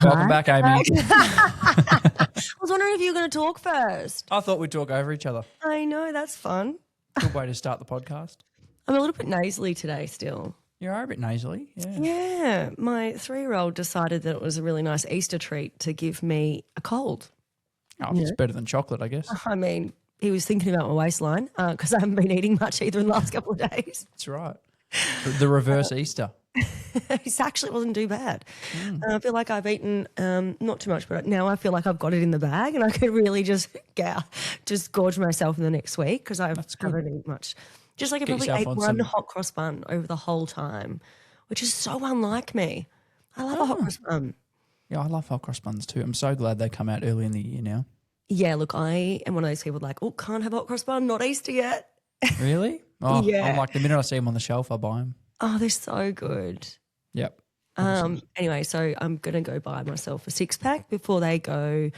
Welcome back, Amy. I was wondering if you were going to talk first. I thought we'd talk over each other. I know, that's fun. Good way to start the podcast. I'm a little bit nasally today still. You are a bit nasally, yeah. Yeah, my 3-year-old decided that it was a really nice Easter treat to give me a cold. Oh, it's better than chocolate, I guess. I mean, he was thinking about my waistline because I haven't been eating much either in the last couple of days. That's right. The reverse Easter. It actually wasn't too bad. I feel like I've eaten not too much, but now I feel like I've got it in the bag and I could really just gorge myself in the next week because I haven't eaten much. Just like I probably ate one hot cross bun over the whole time, which is so unlike me. I love a hot cross bun. Yeah, I love hot cross buns too. I'm so glad they come out early in the year now. Yeah, look, I am one of those people like, oh, can't have hot cross bun, not Easter yet. Really? Oh, Yeah. I'm like, the minute I see them on the shelf, I buy them. Oh, they're so good. Yep. Anyway, so I'm going to go buy myself a 6-pack before they go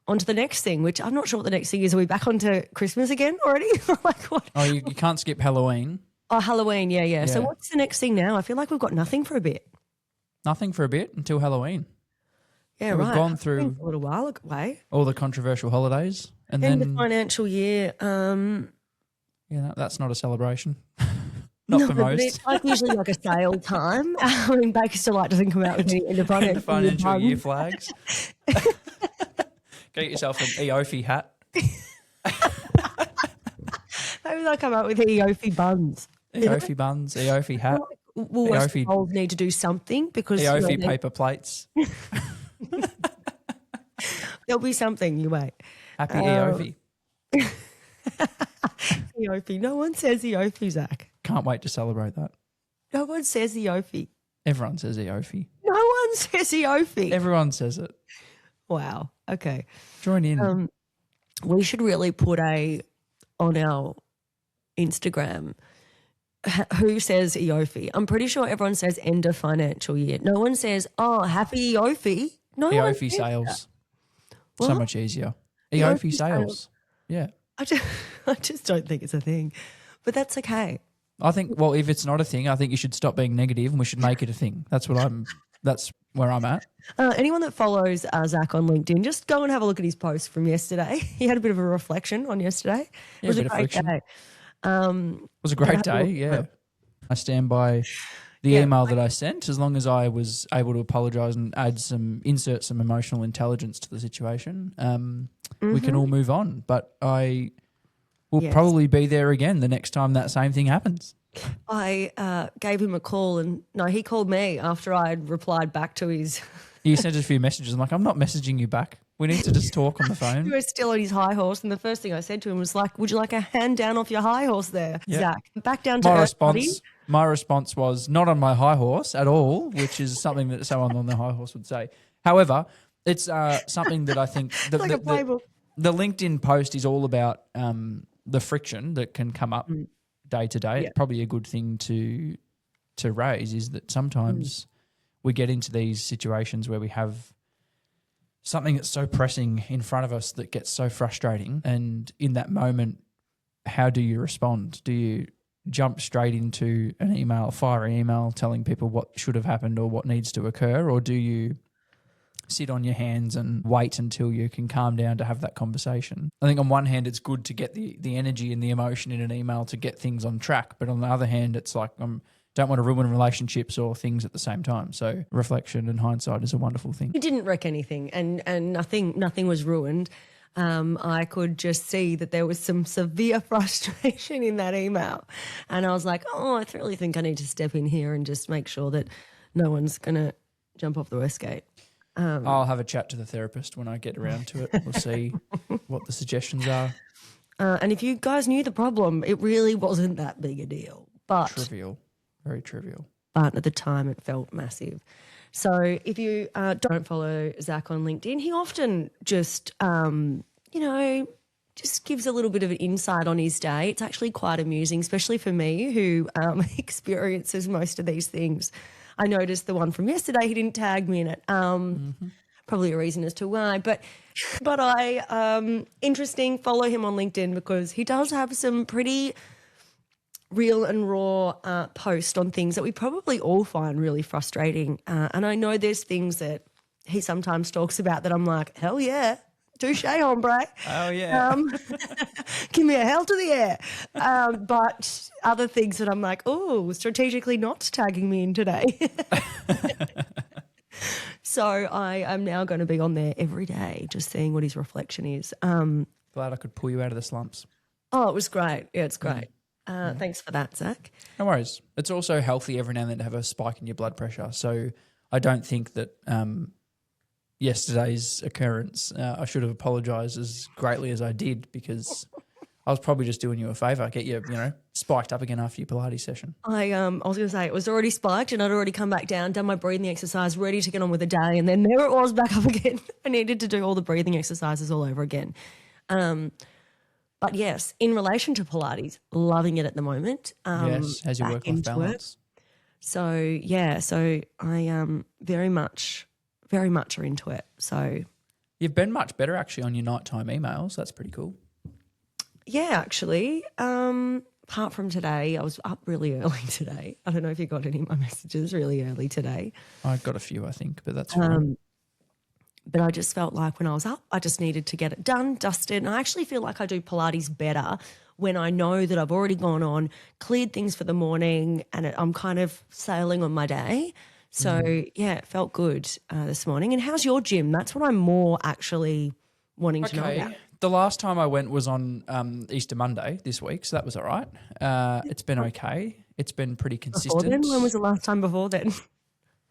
on to the next thing, which I'm not sure what the next thing is. Are we back onto Christmas again already? Like what? Oh, you can't skip Halloween. Oh, Halloween, yeah. So what's the next thing now? I feel like we've got nothing for a bit. Nothing for a bit until Halloween. Yeah, We've right. gone through a little while away. all the controversial holidays. And End then of financial year. that's not a celebration. Not for but most. it's like usually like a sale time. I mean, Baker's Delight doesn't come out with any end of financial year flags. Get yourself an EOFI hat. Maybe they'll come out with EOFI buns. EOFI buns, EOFI hat. Woolworths Coles need to do something because EOFI paper plates. There'll be something, you wait. Happy EOFI. EOFI. No one says EOFI, Zach. Can't wait to celebrate that. No one says EOFI. Everyone says EOFI. No one says EOFI. Everyone says it. Wow. Okay. Join in. We should really put on our Instagram who says EOFI. I'm pretty sure everyone says end of financial year. No one says, oh, happy EOFI. No one EOFI says sales. That. So What? much easier. EOFI sales. Yeah. I just don't think it's a thing. But that's okay. I think, well, if it's not a thing, I think you should stop being negative and we should make it a thing. That's where I'm at. Anyone that follows Zach on LinkedIn, just go and have a look at his post from yesterday. He had a bit of a reflection on yesterday. It was a great day. It was a great day, yeah. I stand by the email that I sent as long as I was able to apologise and insert some emotional intelligence to the situation. We can all move on. But I will probably be there again the next time that same thing happens. I gave him a call and he called me after I had replied back to his. He sent a few messages. I'm like, I'm not messaging you back. We need to just talk on the phone. He was still on his high horse, and the first thing I said to him was like, would you like a hand down off your high horse there, Zach? Back down to earth, buddy. My response was not on my high horse at all, which is something that someone on the high horse would say. However, it's something that I think the LinkedIn post is all about the friction that can come up day to day. It's probably a good thing to raise is that sometimes we get into these situations where we have something that's so pressing in front of us that gets so frustrating. And in that moment, how do you respond? Do you jump straight into an email, fire an email telling people what should have happened or what needs to occur? Or do you sit on your hands and wait until you can calm down to have that conversation? I think on one hand, it's good to get the energy and the emotion in an email to get things on track. But on the other hand, it's like don't want to ruin relationships or things at the same time. So reflection and hindsight is a wonderful thing. He didn't wreck anything and nothing was ruined. I could just see that there was some severe frustration in that email. And I was like, I really think I need to step in here and just make sure that no one's going to jump off the west gate. I'll have a chat to the therapist when I get around to it. We'll see what the suggestions are. And if you guys knew the problem, it really wasn't that big a deal. But trivial. Very trivial. But at the time it felt massive. So if you don't follow Zach on LinkedIn, he often just, just gives a little bit of an insight on his day. It's actually quite amusing, especially for me who experiences most of these things. I noticed the one from yesterday, he didn't tag me in it. Probably a reason as to why. But I, interesting, follow him on LinkedIn because he does have some pretty real and raw post on things that we probably all find really frustrating. And I know there's things that he sometimes talks about that I'm like, hell yeah, touche, hombre. Oh, yeah. Give me a hell to the air. But other things that I'm like, oh, strategically not tagging me in today. So I am now going to be on there every day just seeing what his reflection is. Glad I could pull you out of the slumps. Oh, it was great. Yeah, it's great. Thanks for that, Zach. No worries. It's also healthy every now and then to have a spike in your blood pressure. So I don't think that yesterday's occurrence, I should have apologised as greatly as I did, because I was probably just doing you a favour, get you, spiked up again after your Pilates session. I was going to say it was already spiked and I'd already come back down, done my breathing exercise, ready to get on with the day, and then there it was back up again. I needed to do all the breathing exercises all over again. But yes, in relation to Pilates, loving it at the moment. Yes, how's your work-life balance? So I very much are into it. So you've been much better actually on your nighttime emails. That's pretty cool. Yeah, actually. Apart from today, I was up really early today. I don't know if you got any of my messages really early today. I got a few, I think, but that's fine. But I just felt like when I was up, I just needed to get it done, dusted. And I actually feel like I do Pilates better when I know that I've already gone on, cleared things for the morning, and I'm kind of sailing on my day. So, yeah, it felt good this morning. And how's your gym? That's what I'm more actually wanting to know about. The last time I went was on Easter Monday this week, so that was all right. It's been okay. It's been pretty consistent. Before then? When was the last time before then?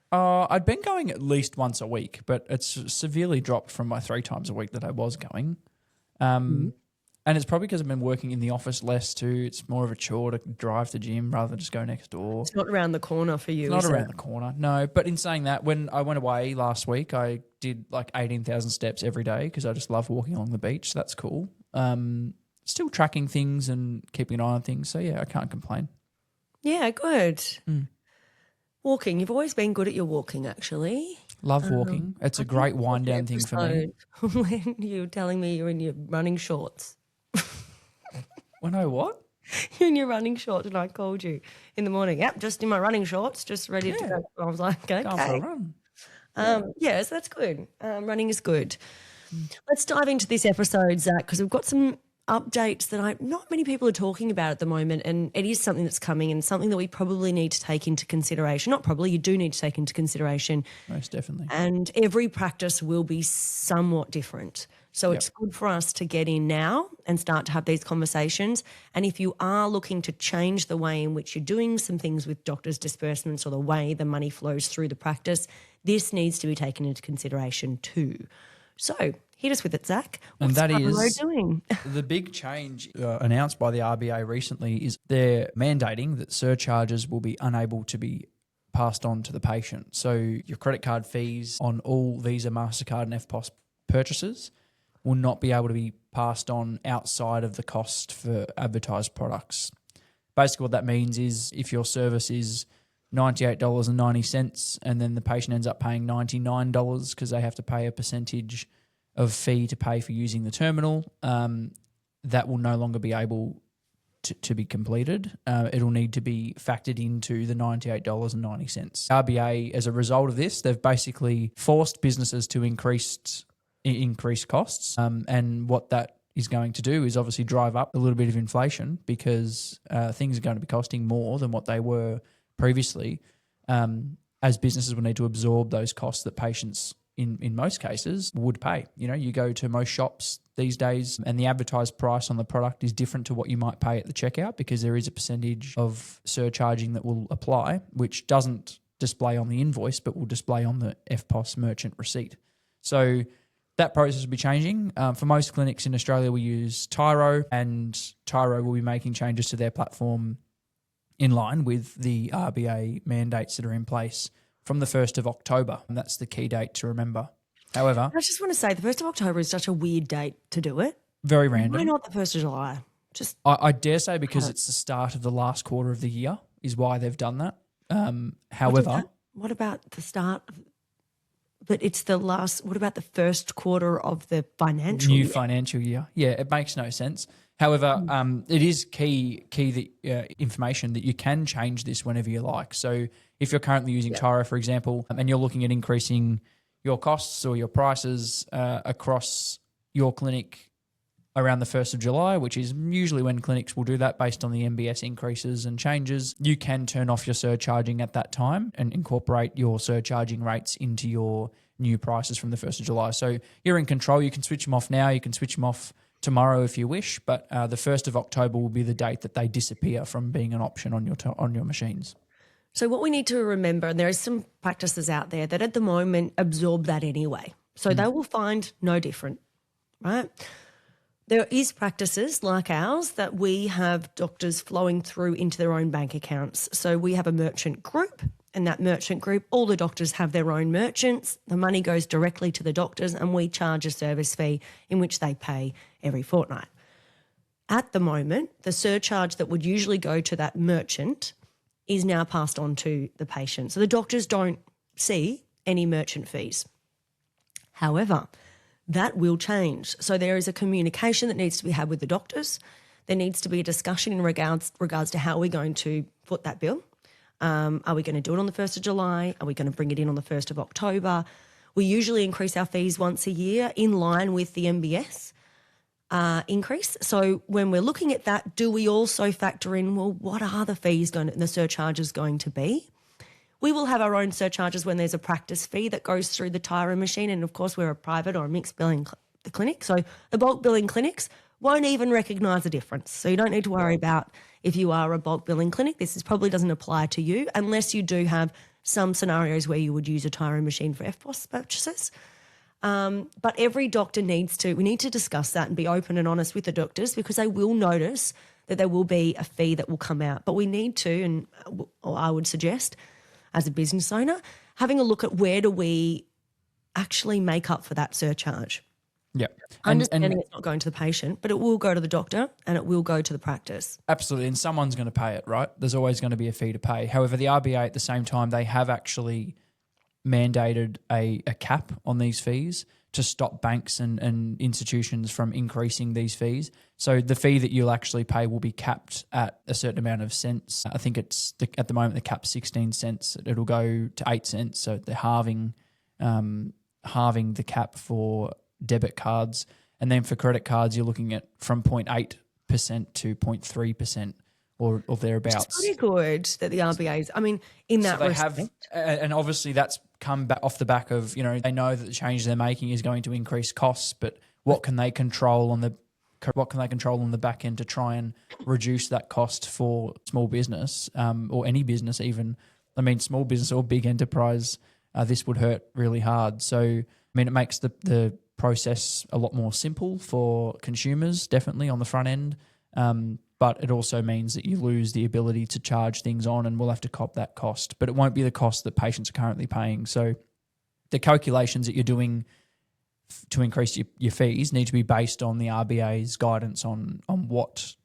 I'd been going at least once a week, but it's severely dropped from my 3 times a week that I was going. And it's probably because I've been working in the office less too. It's more of a chore to drive to the gym rather than just go next door. It's not around the corner for you, It's not around the corner, no. But in saying that, when I went away last week, I did like 18,000 steps every day because I just love walking along the beach. So that's cool. Still tracking things and keeping an eye on things. So, yeah, I can't complain. Yeah, good. Walking. You've always been good at your walking, actually. Love walking. It's a great wind-down thing for me. When you were telling me you're in your running shorts. When I what? You're in your running shorts and I called you in the morning. Yep, just in my running shorts, just ready to go. I was like, okay. Going for a run. Yes, that's good. Running is good. Let's dive into this episode, Zach, because we've got some updates that not many people are talking about at the moment, and it is something that's coming and something that we probably need to take into consideration. Not probably, you do need to take into consideration. Most definitely. And every practice will be somewhat different. So it's good for us to get in now and start to have these conversations. And if you are looking to change the way in which you're doing some things with doctors' disbursements or the way the money flows through the practice, this needs to be taken into consideration too. So hit us with it, Zach. What's RBA doing? The big change announced by the RBA recently is they're mandating that surcharges will be unable to be passed on to the patient. So your credit card fees on all Visa, MasterCard and EFTPOS purchases will not be able to be passed on outside of the cost for advertised products. Basically what that means is if your service is $98.90 and then the patient ends up paying $99 because they have to pay a percentage of fee to pay for using the terminal, that will no longer be able to be completed. It'll need to be factored into the $98.90. RBA, as a result of this, they've basically forced businesses to increase costs, and what that is going to do is obviously drive up a little bit of inflation because things are going to be costing more than what they were previously, as businesses will need to absorb those costs that patients in most cases would pay. You go to most shops these days and the advertised price on the product is different to what you might pay at the checkout because there is a percentage of surcharging that will apply, which doesn't display on the invoice but will display on the EFTPOS merchant receipt. So that process will be changing. For most clinics in Australia, we use Tyro, and Tyro will be making changes to their platform in line with the RBA mandates that are in place from the 1st of October. And that's the key date to remember. However, I just want to say the 1st of October is such a weird date to do it. Very random. Why not the 1st of July? I dare say because it's the start of the last quarter of the year is why they've done that. However, what about the start? But it's the last. What about the first quarter of the new financial year? Yeah, it makes no sense. However, it is key information that you can change this whenever you like. So if you're currently using Tyro, for example, and you're looking at increasing your costs or your prices across your clinic around the 1st of July, which is usually when clinics will do that based on the MBS increases and changes, you can turn off your surcharging at that time and incorporate your surcharging rates into your new prices from the 1st of July. So you're in control. You can switch them off now. You can switch them off tomorrow if you wish, but the 1st of October will be the date that they disappear from being an option on your machines. So what we need to remember, and there are some practices out there that at the moment absorb that anyway. So they will find no different, right? There is practices like ours that we have doctors flowing through into their own bank accounts. So we have a merchant group, and that merchant group, all the doctors have their own merchants. The money goes directly to the doctors, and we charge a service fee in which they pay every fortnight. At the moment, the surcharge that would usually go to that merchant is now passed on to the patient. So the doctors don't see any merchant fees. However, that will change. So there is a communication that needs to be had with the doctors. There needs to be a discussion in regards to how we're going to foot that bill. Are we going to do it on the 1st of July? Are we going to bring it in on the 1st of October? We usually increase our fees once a year in line with the MBS increase. So when we're looking at that, do we also factor in, well, what are the fees the surcharges going to be? We will have our own surcharges when there's a practice fee that goes through the Tyro machine. And of course, we're a private or a mixed billing clinic. So the bulk billing clinics won't even recognise the difference. So you don't need to worry about if you are a bulk billing clinic. Probably doesn't apply to you unless you do have some scenarios where you would use a Tyro machine for FPOS purchases. But every doctor we need to discuss that and be open and honest with the doctors, because they will notice that there will be a fee that will come out. But we need to, or I would suggest, as a business owner, having a look at where do we actually make up for that surcharge. Yeah. Understanding it's not going to the patient, but it will go to the doctor and it will go to the practice. Absolutely. And someone's going to pay it, right? There's always going to be a fee to pay. However, the RBA at the same time, they have actually mandated a cap on these fees to stop banks and institutions from increasing these fees. So the fee that you'll actually pay will be capped at a certain amount of cents. I think at the moment the cap's 16 cents. It'll go to 8 cents. So they're halving the cap for debit cards. And then for credit cards, you're looking at from 0.8% to 0.3%. Or thereabouts. It's pretty good that the RBA's, in that respect. And obviously that's come back off the back of, they know that the change they're making is going to increase costs, but what can they control on the back end to try and reduce that cost for small business, or any business even? Small business or big enterprise, this would hurt really hard. So, it makes the process a lot more simple for consumers, definitely on the front end. But it also means that you lose the ability to charge things on, and we'll have to cop that cost. But it won't be the cost that patients are currently paying. So the calculations that you're doing to increase your fees need to be based on the RBA's guidance on what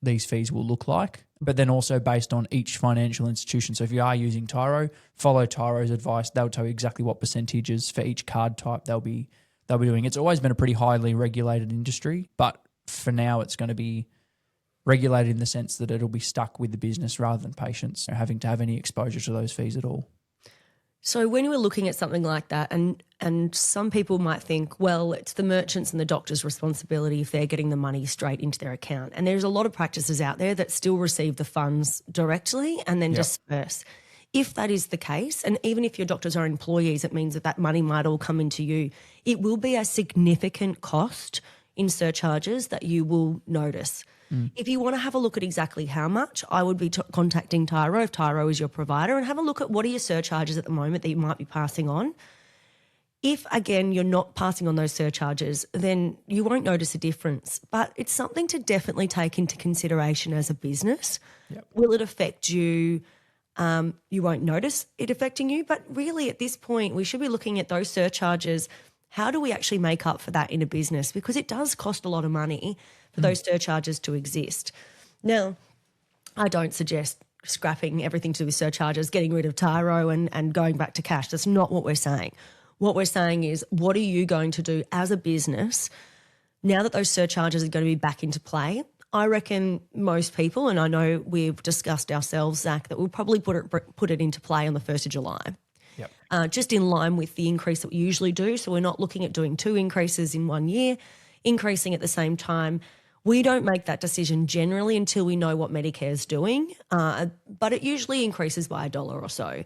these fees will look like, but then also based on each financial institution. So if you are using Tyro, follow Tyro's advice. They'll tell you exactly what percentages for each card type they'll be doing. It's always been a pretty highly regulated industry, but for now it's going to be regulated in the sense that it'll be stuck with the business rather than patients having to have any exposure to those fees at all. So when we're looking at something like that, and some people might think, well, it's the merchants and the doctor's responsibility if they're getting the money straight into their account. And there's a lot of practices out there that still receive the funds directly and then disperse. If that is the case, and even if your doctors are employees, it means that money might all come into you. It will be a significant cost in surcharges that you will notice. If you want to have a look at exactly how much, I would be contacting Tyro if Tyro is your provider, and have a look at what are your surcharges at the moment that you might be passing on. If, again, you're not passing on those surcharges, then you won't notice a difference. But it's something to definitely take into consideration as a business. Yep. Will it affect you? You won't notice it affecting you. But really at this point, we should be looking at those surcharges. How do we actually make up for that in a business? Because it does cost a lot of money for those surcharges to exist. Now, I don't suggest scrapping everything to do with surcharges, getting rid of Tyro and going back to cash. That's not what we're saying. What we're saying is, what are you going to do as a business now that those surcharges are going to be back into play? I reckon most people, and I know we've discussed ourselves, Zach, that we'll probably put it into play on the 1st of July. Yep. Just in line with the increase that we usually do. So we're not looking at doing 2 increases in 1 year, increasing at the same time. We don't make that decision generally until we know what Medicare is doing, but it usually increases by $1 or so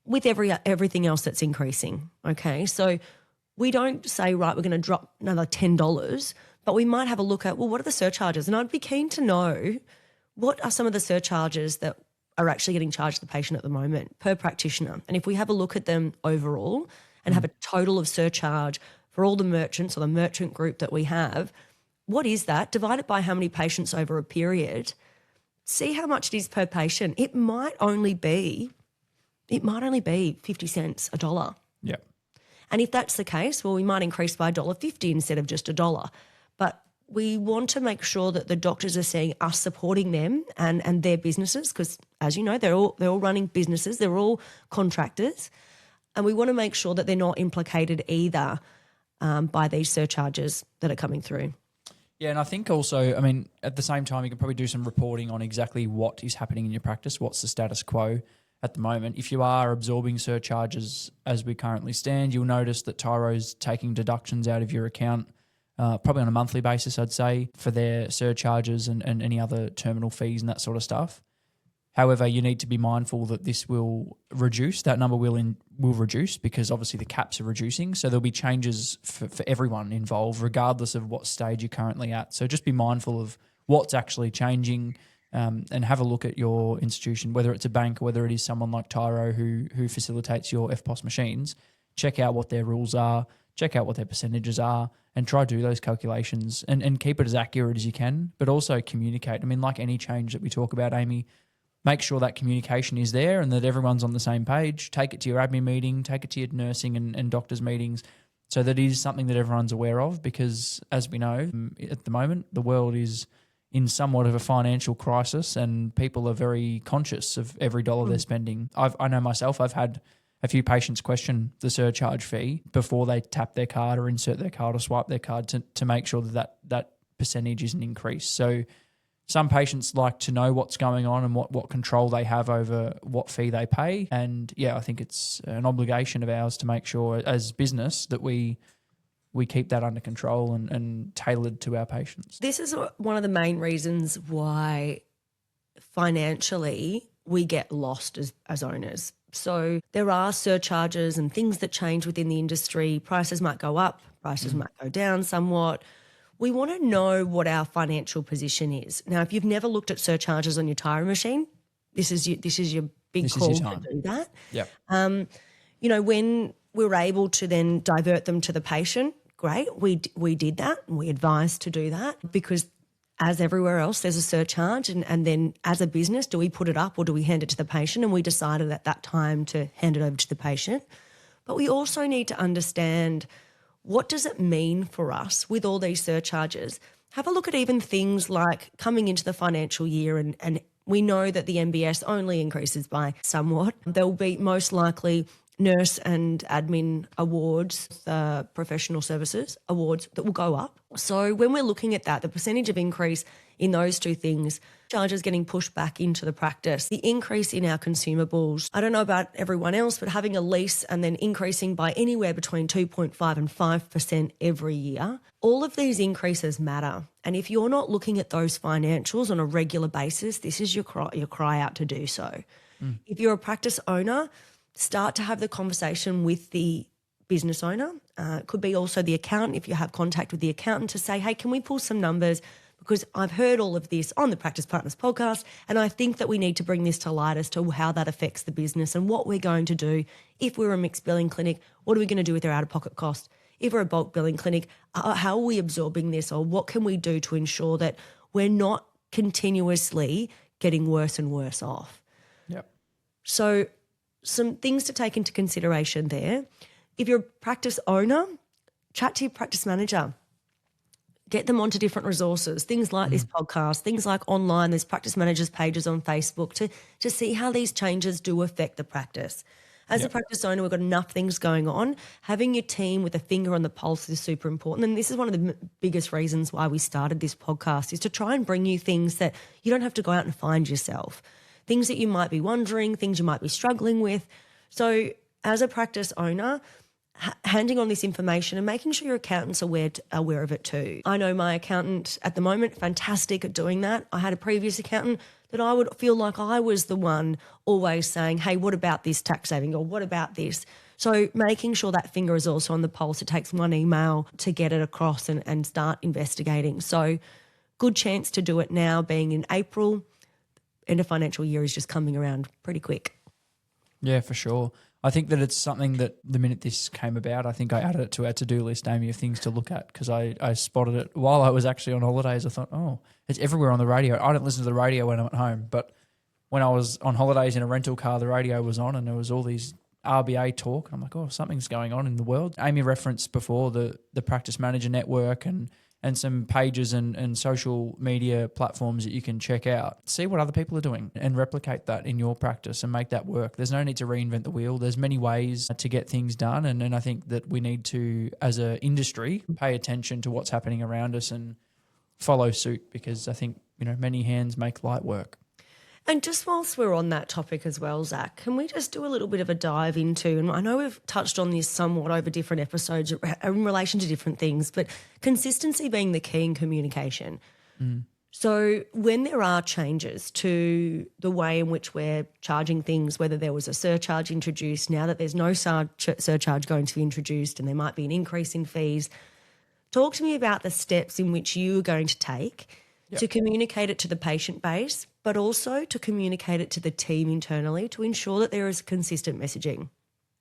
with everything else that's increasing, okay? So we don't say, right, we're going to drop another $10, but we might have a look at, well, what are the surcharges? And I'd be keen to know what are some of the surcharges that are actually getting charged to the patient at the moment per practitioner. And if we have a look at them overall and have a total of surcharge for all the merchants or the merchant group that we have, what is that? Divide it by how many patients over a period. See how much it is per patient. It might only be 50 cents, $1. Yeah. And if that's the case, well, we might increase by $1.50 instead of just $1. But we want to make sure that the doctors are seeing us supporting them and their businesses, because as you know, they're all running businesses, they're all contractors, and we want to make sure that they're not implicated either by these surcharges that are coming through. Yeah, and I think also, I mean, at the same time, you can probably do some reporting on exactly what is happening in your practice, what's the status quo at the moment. If you are absorbing surcharges as we currently stand, you'll notice that Tyro's taking deductions out of your account probably on a monthly basis, I'd say, for their surcharges and any other terminal fees and that sort of stuff. However, you need to be mindful that this will reduce. That number will reduce because obviously the caps are reducing. So there'll be changes for everyone involved, regardless of what stage you're currently at. So just be mindful of what's actually changing and have a look at your institution, whether it's a bank or whether it is someone like Tyro who facilitates your FPOS machines. Check out what their rules are, check out what their percentages are, and try to do those calculations and keep it as accurate as you can, but also communicate. I mean, like any change that we talk about, Amy, make sure that communication is there and that everyone's on the same page. Take it to your admin meeting, take it to your nursing and doctors' meetings so that it is something that everyone's aware of, because as we know, at the moment, the world is in somewhat of a financial crisis and people are very conscious of every dollar they're spending. I know myself, I've had a few patients question the surcharge fee before they tap their card or insert their card or swipe their card to make sure that percentage isn't increased. So some patients like to know what's going on and what control they have over what fee they pay. And yeah, I think it's an obligation of ours to make sure as business that we keep that under control and tailored to our patients. This is one of the main reasons why financially we get lost as owners. So there are surcharges and things that change within the industry. Prices might go up, prices might go down somewhat. We want to know what our financial position is. Now, if you've never looked at surcharges on your Tyro machine, this is your big call to do that. Yeah. When we were able to then divert them to the patient, great. We did that and we advised to do that because as everywhere else, there's a surcharge and then as a business, do we put it up or do we hand it to the patient? And we decided at that time to hand it over to the patient. But we also need to understand, what does it mean for us with all these surcharges? Have a look at even things like coming into the financial year and we know that the MBS only increases by somewhat. There will be most likely nurse and admin awards, professional services awards that will go up. So when we're looking at that, the percentage of increase in those two things, charges getting pushed back into the practice, the increase in our consumables, I don't know about everyone else, but having a lease and then increasing by anywhere between 2.5 and 5% every year, all of these increases matter. And if you're not looking at those financials on a regular basis, this is your cry out to do so. If you're a practice owner, start to have the conversation with the business owner. It could be also the accountant if you have contact with the accountant to say, hey, can we pull some numbers? Because I've heard all of this on the Practice Partners podcast and I think that we need to bring this to light as to how that affects the business and what we're going to do. If we're a mixed billing clinic, what are we going to do with our out-of-pocket cost? If we're a bulk billing clinic, how are we absorbing this, or what can we do to ensure that we're not continuously getting worse and worse off? Yep. So some things to take into consideration there. If you're a practice owner, chat to your practice manager. Get them onto different resources, things like this podcast, things like online, there's practice managers pages on Facebook to see how these changes do affect the practice. As a practice owner, we've got enough things going on. Having your team with a finger on the pulse is super important. And this is one of the biggest reasons why we started this podcast, is to try and bring you things that you don't have to go out and find yourself, things that you might be wondering, things you might be struggling with. So as a practice owner, handing on this information and making sure your accountant's aware of it too. I know my accountant at the moment, fantastic at doing that. I had a previous accountant that I would feel like I was the one always saying, hey, what about this tax saving, or what about this? So making sure that finger is also on the pulse. It takes one email to get it across and start investigating. So good chance to do it now, being in April. End of financial year is just coming around pretty quick. Yeah, for sure. I think that it's something that the minute this came about, I think I added it to our to-do list, Amy, of things to look at, because I spotted it while I was actually on holidays. I thought, oh, it's everywhere on the radio. I don't listen to the radio when I'm at home, but when I was on holidays in a rental car, the radio was on and there was all these RBA talk. I'm like, oh, something's going on in the world. Amy referenced before the Practice Manager Network and some pages and social media platforms that you can check out. See what other people are doing and replicate that in your practice and make that work. There's no need to reinvent the wheel. There's many ways to get things done. And I think that we need to, as an industry, pay attention to what's happening around us and follow suit, because I think, many hands make light work. And just whilst we're on that topic as well, Zach, can we just do a little bit of a dive into, and I know we've touched on this somewhat over different episodes in relation to different things, but consistency being the key in communication. So when there are changes to the way in which we're charging things, whether there was a surcharge introduced, now that there's no surcharge going to be introduced and there might be an increase in fees, talk to me about the steps in which you are going to take to communicate it to the patient base, but also to communicate it to the team internally to ensure that there is consistent messaging.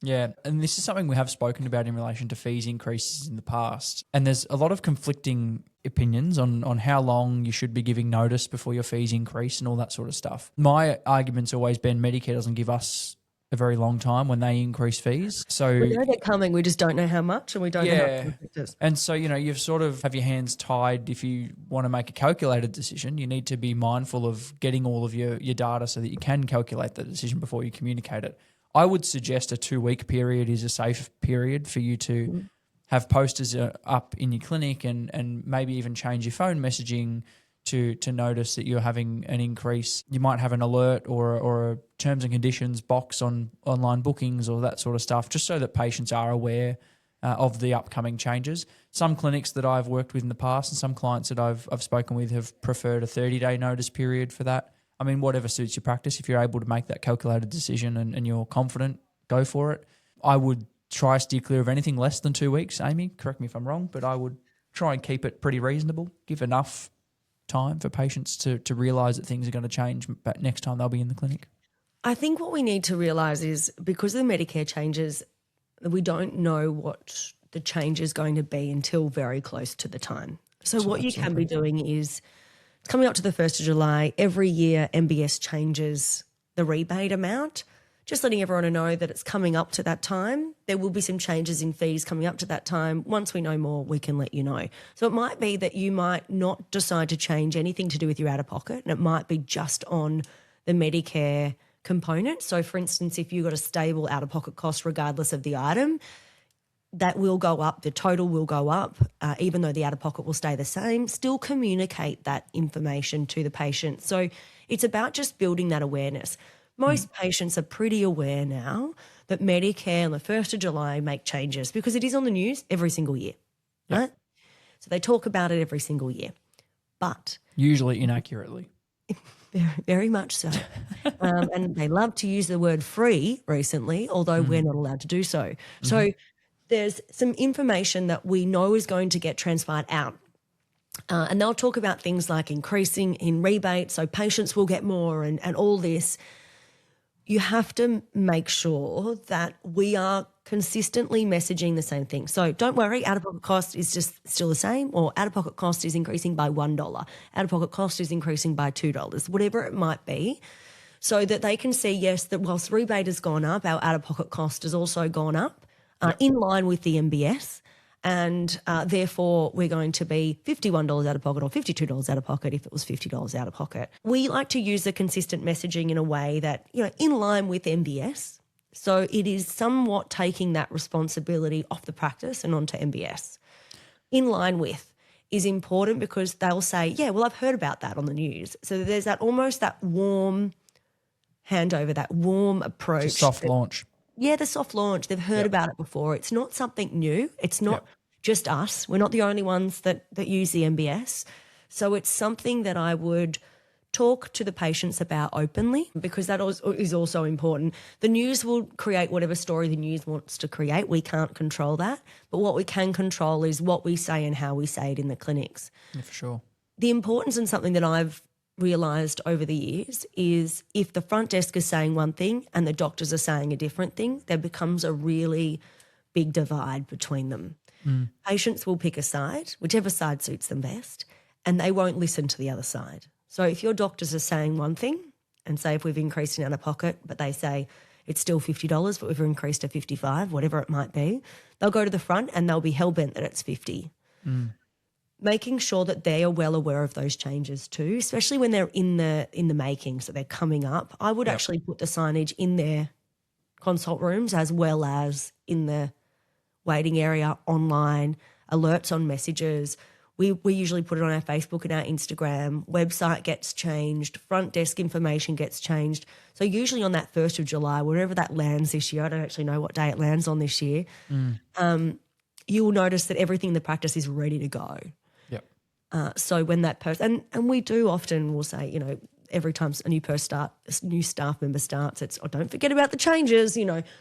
Yeah, and this is something we have spoken about in relation to fees increases in the past. And there's a lot of conflicting opinions on how long you should be giving notice before your fees increase and all that sort of stuff. My argument's always been Medicare doesn't give us a very long time when they increase fees. So we know they're coming, we just don't know how much, and we don't know how to affect us. And so, you've sort of have your hands tied. If you want to make a calculated decision, you need to be mindful of getting all of your data so that you can calculate the decision before you communicate it. I would suggest a 2-week period is a safe period for you to have posters up in your clinic and maybe even change your phone messaging to notice that you're having an increase. You might have an alert or a terms and conditions box on online bookings or that sort of stuff, just so that patients are aware of the upcoming changes. Some clinics that I've worked with in the past and some clients that I've spoken with have preferred a 30-day notice period for that. I mean, whatever suits your practice. If you're able to make that calculated decision and you're confident, go for it. I would try to steer clear of anything less than 2 weeks. Amy, correct me if I'm wrong, but I would try and keep it pretty reasonable, give enough time for patients to realise that things are going to change but next time they'll be in the clinic. I think what we need to realise is, because of the Medicare changes, we don't know what the change is going to be until very close to the time. So what you can be doing is, coming up to the 1st of July, every year MBS changes the rebate amount, just letting everyone know that it's coming up to that time. There will be some changes in fees coming up to that time. Once we know more, we can let you know. So it might be that you might not decide to change anything to do with your out-of-pocket, and it might be just on the Medicare component. So, for instance, if you've got a stable out-of-pocket cost regardless of the item, that will go up, the total will go up, even though the out-of-pocket will stay the same. Still communicate that information to the patient. So it's about just building that awareness. Most patients are pretty aware now that Medicare on the 1st of July make changes, because it is on the news every single year, right? So they talk about it every single year. But usually inaccurately. Very, very much so. And they love to use the word free recently, although we're not allowed to do so. So there's some information that we know is going to get transpired out. And they'll talk about things like increasing in rebates, so patients will get more and all this. You have to make sure that we are consistently messaging the same thing. So don't worry, out-of-pocket cost is just still the same, or out-of-pocket cost is increasing by $1, out-of-pocket cost is increasing by $2, whatever it might be, so that they can see, yes, that whilst rebate has gone up, our out-of-pocket cost has also gone up in line with the MBS. And therefore, we're going to be $51 out of pocket or $52 out of pocket if it was $50 out of pocket. We like to use the consistent messaging in a way that, in line with MBS. So it is somewhat taking that responsibility off the practice and onto MBS. In line with is important, because they'll say, yeah, well, I've heard about that on the news. So there's that almost that warm handover, that warm approach. It's a soft launch. the soft launch, they've heard about it before. It's not something new. It's not just us. We're not the only ones that use the MBS. So it's something that I would talk to the patients about openly, because that is also important. The news will create whatever story the news wants to create. We can't control that. But what we can control is what we say and how we say it in the clinics. Yeah, for sure. The importance, and something that I've realised over the years, is if the front desk is saying one thing and the doctors are saying a different thing, there becomes a really big divide between them. Patients will pick a side, whichever side suits them best, and they won't listen to the other side. So if your doctors are saying one thing, and say if we've increased in out-of-pocket, but they say it's still $50, but we've increased to $55, whatever it might be, they'll go to the front and they'll be hell-bent that it's $50. Making sure that they are well aware of those changes too, especially when they're in the making, so they're coming up. I would actually put the signage in their consult rooms as well as in the waiting area, online, alerts on messages. We usually put it on our Facebook and our Instagram. Website gets changed. Front desk information gets changed. So usually on that 1st of July, wherever that lands this year, I don't actually know what day it lands on this year, you will notice that everything in the practice is ready to go. Yep. So when that person, and we do often, we'll say, every time a new staff member starts, it's, don't forget about the changes,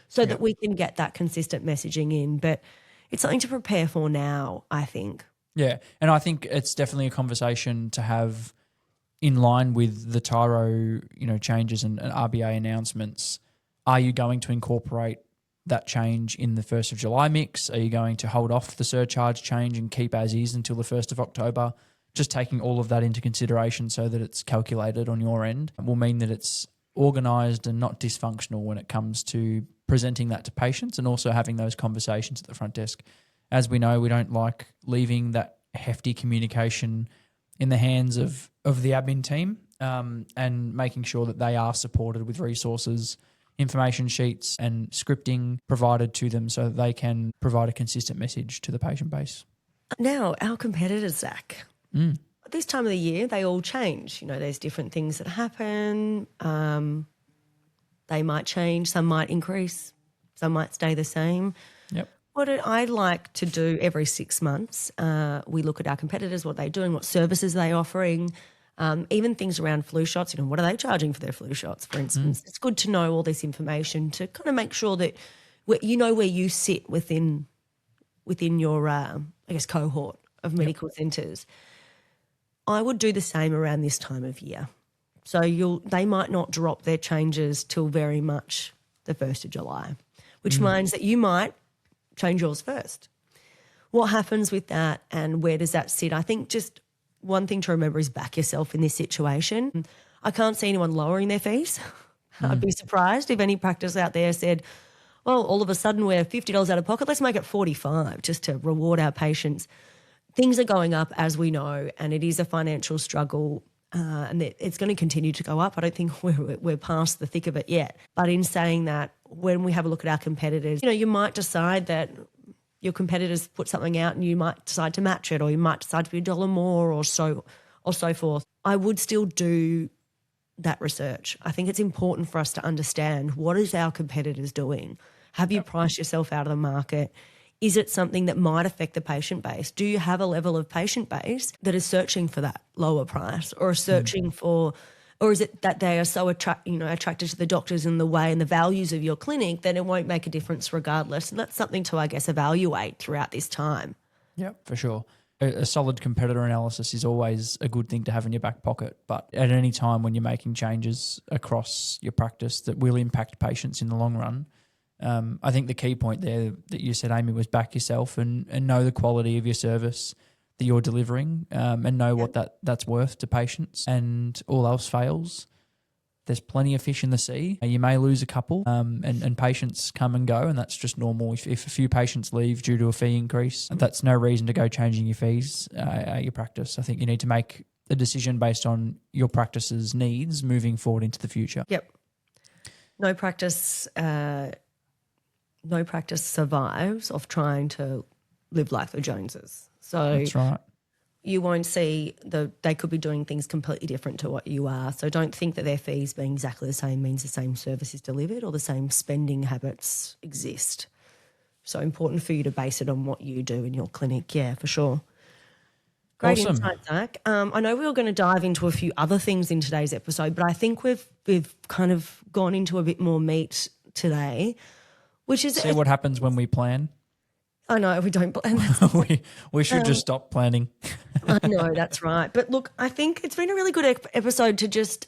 so that we can get that consistent messaging in. But it's something to prepare for now, I think. Yeah, and I think it's definitely a conversation to have in line with the Tyro, changes and RBA announcements. Are you going to incorporate that change in the 1st of July mix? Are you going to hold off the surcharge change and keep as is until the 1st of October? Just taking all of that into consideration so that it's calculated on your end will mean that it's organised and not dysfunctional when it comes to presenting that to patients, and also having those conversations at the front desk. As we know, we don't like leaving that hefty communication in the hands of the admin team, and making sure that they are supported with resources, information sheets and scripting provided to them so that they can provide a consistent message to the patient base. Now, our competitors, Zach, at this time of the year, they all change. There's different things that happen. They might change, some might increase, some might stay the same. Yep. What I like to do every 6 months, we look at our competitors, what they're doing, what services they're offering, even things around flu shots. what are they charging for their flu shots, for instance? It's good to know all this information to kind of make sure that you know where you sit within your, cohort of medical centres. I would do the same around this time of year. So they might not drop their changes till very much the 1st of July, which means that you might change yours first. What happens with that and where does that sit? I think just one thing to remember is back yourself in this situation. I can't see anyone lowering their fees. I'd be surprised if any practice out there said, well, all of a sudden we're $50 out of pocket, let's make it $45 just to reward our patients. Things are going up, as we know, and it is a financial struggle, and it's going to continue to go up. I don't think we're past the thick of it yet. But in saying that, when we have a look at our competitors, you might decide that your competitors put something out and you might decide to match it, or you might decide to be $1 more or so forth. I would still do that research. I think it's important for us to understand, what is our competitors doing? Have you priced yourself out of the market? Is it something that might affect the patient base? Do you have a level of patient base that is searching for that lower price, or searching for, or is it that they are so attracted to the doctors and the way and the values of your clinic that it won't make a difference regardless? And that's something to, evaluate throughout this time. Yep, for sure. A solid competitor analysis is always a good thing to have in your back pocket, but at any time when you're making changes across your practice that will impact patients in the long run, I think the key point there that you said, Amy, was back yourself and know the quality of your service that you're delivering, and know what that's worth to patients. And all else fails, there's plenty of fish in the sea. You may lose a couple, and patients come and go, and that's just normal. If a few patients leave due to a fee increase, that's no reason to go changing your fees at your practice. I think you need to make a decision based on your practice's needs moving forward into the future. Yep. No practice survives off trying to live like the Joneses. So that's right. you won't see they could be doing things completely different to what you are. So don't think that their fees being exactly the same means the same service is delivered or the same spending habits exist. So important for you to base it on what you do in your clinic. Yeah, for sure. Great Awesome. insight, Zach. I know we were going to dive into a few other things in today's episode, but I think we've kind of gone into a bit more meat today, which is... See what happens when we plan? I know, we don't plan. we should just stop planning. I know, that's right. But look, I think it's been a really good episode to just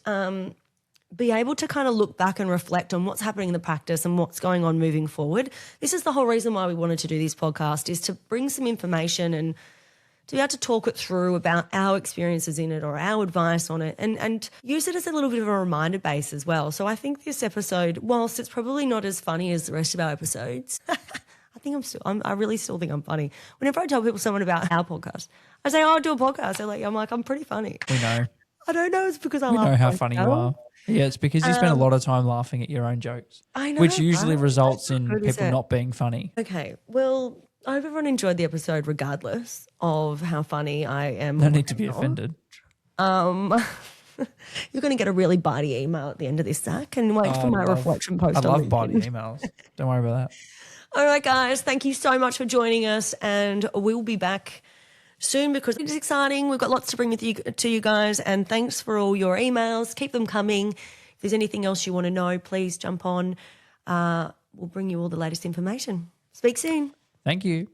be able to kind of look back and reflect on what's happening in the practice and what's going on moving forward. This is the whole reason why we wanted to do this podcast, is to bring some information and to be able to talk it through about our experiences in it or our advice on it and use it as a little bit of a reminder base as well. So I think this episode, whilst it's probably not as funny as the rest of our episodes, I really still think I'm funny. Whenever I tell people someone about our podcast, I say, "Oh, I do a podcast." I'm like, I'm pretty funny. We know. I don't know. It's because I We laugh. know how funny you are. Yeah, it's because you spend a lot of time laughing at your own jokes. I know, which usually results in good, people not being funny. Okay, well, I hope everyone enjoyed the episode regardless of how funny I am. No need to be offended. You're going to get a really bitey email at the end of this, Zach, and wait for my reflection post. I love bitey emails. Don't worry about that. All right, guys, thank you so much for joining us, and we'll be back soon because it's exciting. We've got lots to bring to you guys, and thanks for all your emails. Keep them coming. If there's anything else you want to know, please jump on. We'll bring you all the latest information. Speak soon. Thank you.